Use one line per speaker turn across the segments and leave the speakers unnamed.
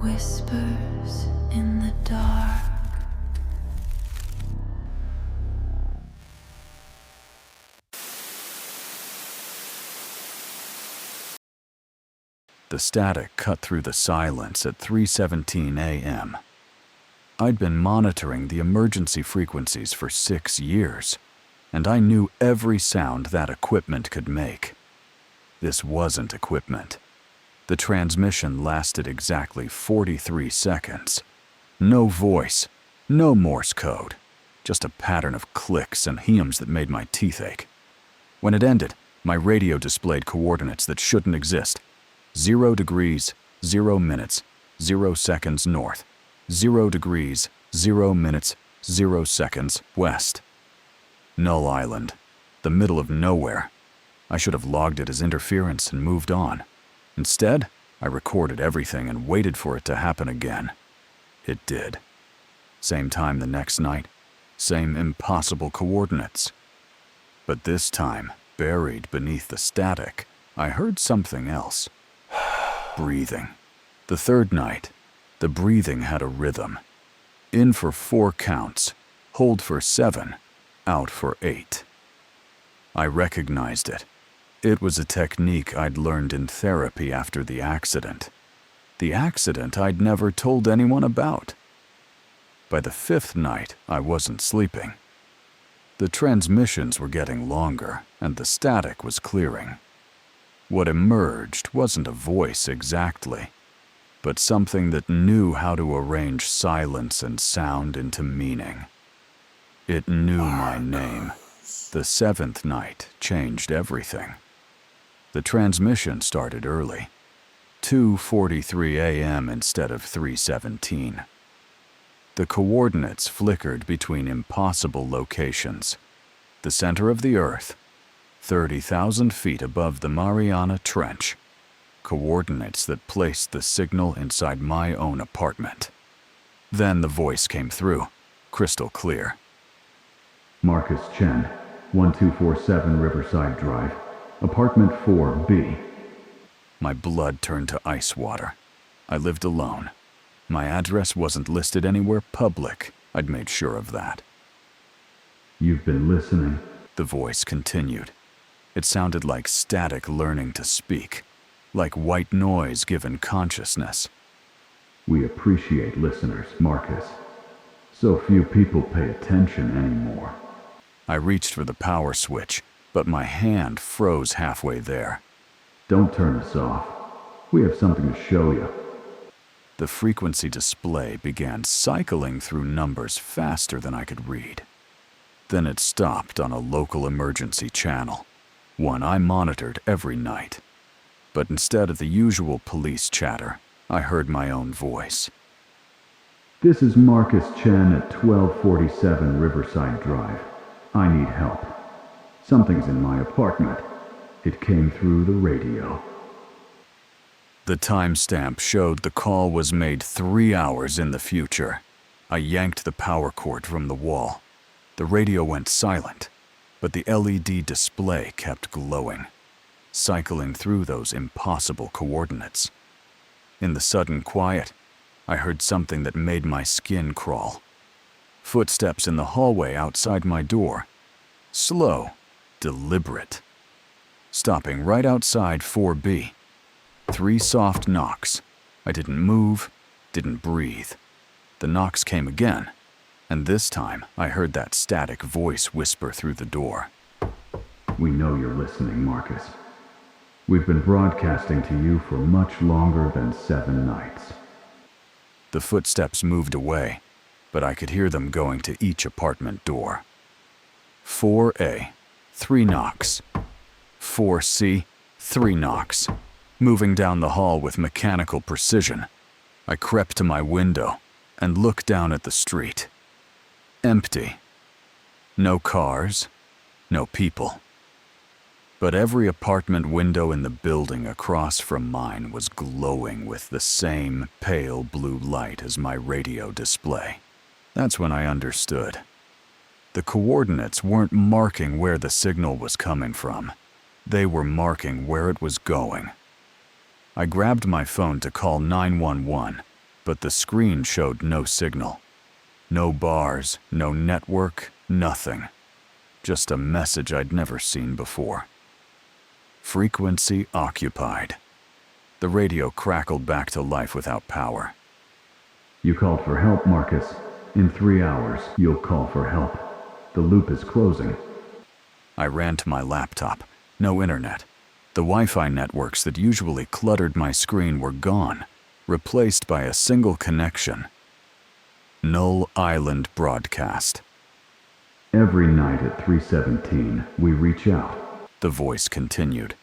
Whispers in the dark.
The static cut through the silence at 3:17 a.m. I'd been monitoring the emergency frequencies for 6 years, and I knew every sound that equipment could make. This wasn't equipment. The transmission lasted exactly 43 seconds. No voice, no Morse code, just a pattern of clicks and hums that made my teeth ache. When it ended, my radio displayed coordinates that shouldn't exist. 0 degrees, 0 minutes, 0 seconds north, 0 degrees, 0 minutes, 0 seconds west. Null Island, the middle of nowhere. I should have logged it as interference and moved on. Instead, I recorded everything and waited for it to happen again. It did. Same time the next night, same impossible coordinates. But this time, buried beneath the static, I heard something else. Breathing. The third night, the breathing had a rhythm. In for 4 counts, hold for 7, out for 8. I recognized it. It was a technique I'd learned in therapy after the accident. The accident I'd never told anyone about. By the 5th night, I wasn't sleeping. The transmissions were getting longer, and the static was clearing. What emerged wasn't a voice exactly, but something that knew how to arrange silence and sound into meaning. It knew my name. The 7th night changed everything. The transmission started early, 2:43 a.m. instead of 3:17. The coordinates flickered between impossible locations. The center of the Earth, 30,000 feet above the Mariana Trench. Coordinates that placed the signal inside my own apartment. Then the voice came through, crystal clear.
Marcus Chen, 1247 Riverside Drive, apartment 4B.
My blood turned to ice water. I lived alone. My address wasn't listed anywhere public. I'd made sure of that.
You've been listening,
the voice continued. It sounded like static learning to speak, like white noise given consciousness.
We appreciate listeners, Marcus. So few people pay attention anymore.
I reached for the power switch, but my hand froze halfway there.
Don't turn us off. We have something to show you.
The frequency display began cycling through numbers faster than I could read. Then it stopped on a local emergency channel, one I monitored every night. But instead of the usual police chatter, I heard my own voice.
This is Marcus Chen at 1247 Riverside Drive. I need help. Something's in my apartment. It came through the radio.
The timestamp showed the call was made 3 hours in the future. I yanked the power cord from the wall. The radio went silent, but the LED display kept glowing, cycling through those impossible coordinates. In the sudden quiet, I heard something that made my skin crawl. Footsteps in the hallway outside my door. Slow, deliberate. Stopping right outside 4B. 3 soft knocks. I didn't move, didn't breathe. The knocks came again, and this time I heard that static voice whisper through the door.
We know you're listening, Marcus. We've been broadcasting to you for much longer than 7 nights.
The footsteps moved away, but I could hear them going to each apartment door. 4A, 3 knocks. 4C, 3 knocks. Moving down the hall with mechanical precision, I crept to my window and looked down at the street. Empty. No cars, no people. But every apartment window in the building across from mine was glowing with the same pale blue light as my radio display. That's when I understood. The coordinates weren't marking where the signal was coming from. They were marking where it was going. I grabbed my phone to call 911, But the screen showed no signal. No bars, no network, nothing. Just a message I'd never seen before. Frequency occupied. The radio crackled back to life without power.
You called for help, Marcus. In 3 hours, you'll call for help. The loop is closing.
I ran to my laptop. No internet. The Wi-Fi networks that usually cluttered my screen were gone, replaced by a single connection. Null Island broadcast.
Every night at 3:17, we reach out.
The voice continued.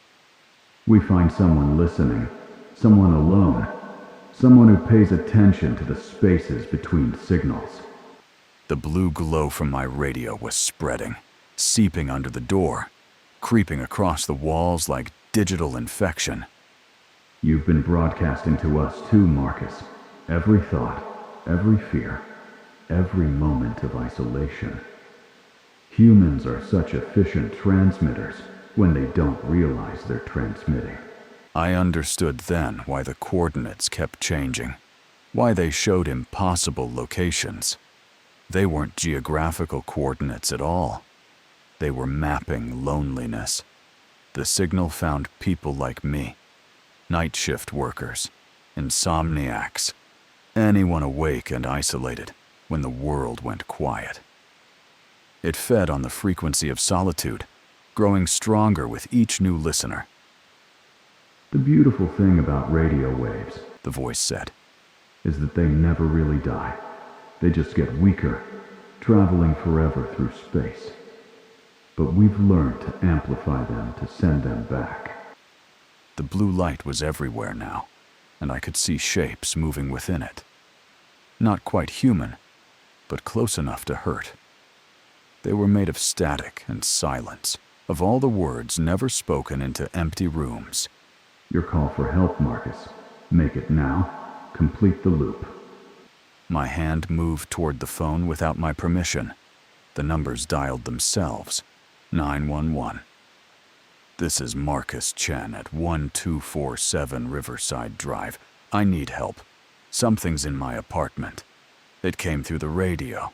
We find someone listening, someone alone, someone who pays attention to the spaces between signals.
The blue glow from my radio was spreading, seeping under the door, creeping across the walls like digital infection.
You've been broadcasting to us too, Marcus. Every thought, every fear, every moment of isolation. Humans are such efficient transmitters when they don't realize they're transmitting.
I understood then why the coordinates kept changing, why they showed impossible locations. They weren't geographical coordinates at all. They were mapping loneliness. The signal found people like me, night shift workers, insomniacs, anyone awake and isolated when the world went quiet. It fed on the frequency of solitude, growing stronger with each new listener.
The beautiful thing about radio waves,
The voice said.
is that they never really die. They just get weaker, traveling forever through space. But we've learned to amplify them to send them back.
The blue light was everywhere now, and I could see shapes moving within it. Not quite human, but close enough to hurt. They were made of static and silence, of all the words never spoken into empty rooms.
Your call for help, Marcus. Make it now. Complete the loop.
My hand moved toward the phone without my permission. The numbers dialed themselves. 911. This is Marcus Chen at 1247 Riverside Drive. I need help. Something's in my apartment. It came through the radio.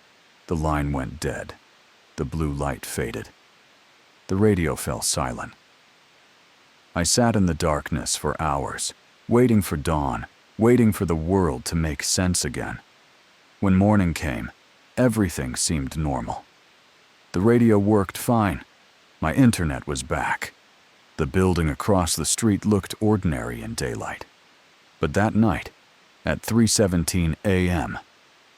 The line went dead. The blue light faded. The radio fell silent. I sat in the darkness for hours, waiting for dawn, waiting for the world to make sense again. When morning came, everything seemed normal. The radio worked fine. My internet was back. The building across the street looked ordinary in daylight. But that night, at 3:17 a.m.,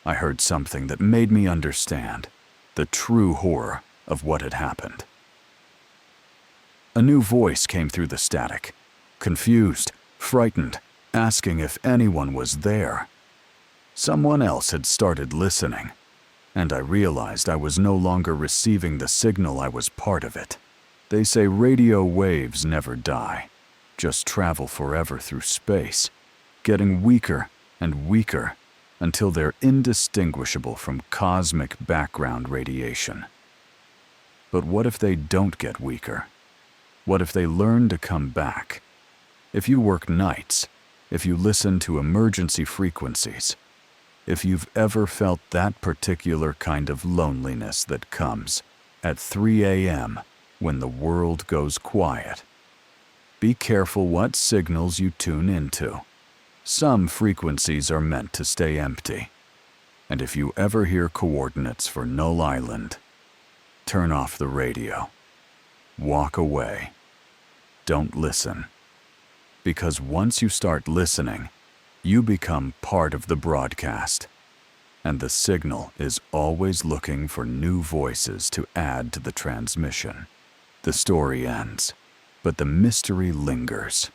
I heard something that made me understand the true horror of what had happened. A new voice came through the static, confused, frightened, asking if anyone was there. Someone else had started listening, and I realized I was no longer receiving the signal. I was part of it. They say radio waves never die, just travel forever through space, getting weaker and weaker until they're indistinguishable from cosmic background radiation. But what if they don't get weaker? What if they learn to come back? If you work nights, if you listen to emergency frequencies, if you've ever felt that particular kind of loneliness that comes at 3 a.m. when the world goes quiet, be careful what signals you tune into. Some frequencies are meant to stay empty. And if you ever hear coordinates for Null Island, turn off the radio. Walk away. Don't listen. Because once you start listening, you become part of the broadcast. And the signal is always looking for new voices to add to the transmission. The story ends, but the mystery lingers.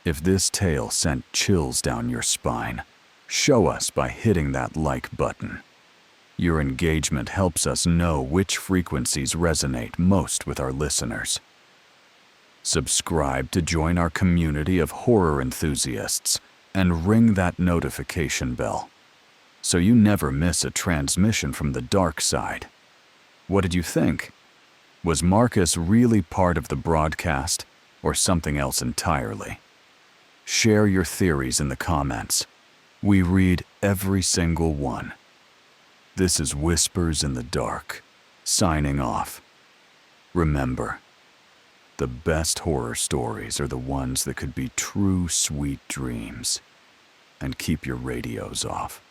If this tale sent chills down your spine, show us by hitting that like button. Your engagement helps us know which frequencies resonate most with our listeners. Subscribe to join our community of horror enthusiasts and ring that notification bell so you never miss a transmission from the dark side. What did you think? Was Marcus really part of the broadcast or something else entirely? Share your theories in the comments. We read every single one. This is Whispers in the Dark, signing off. Remember, the best horror stories are the ones that could be true sweet dreams. And keep your radios off.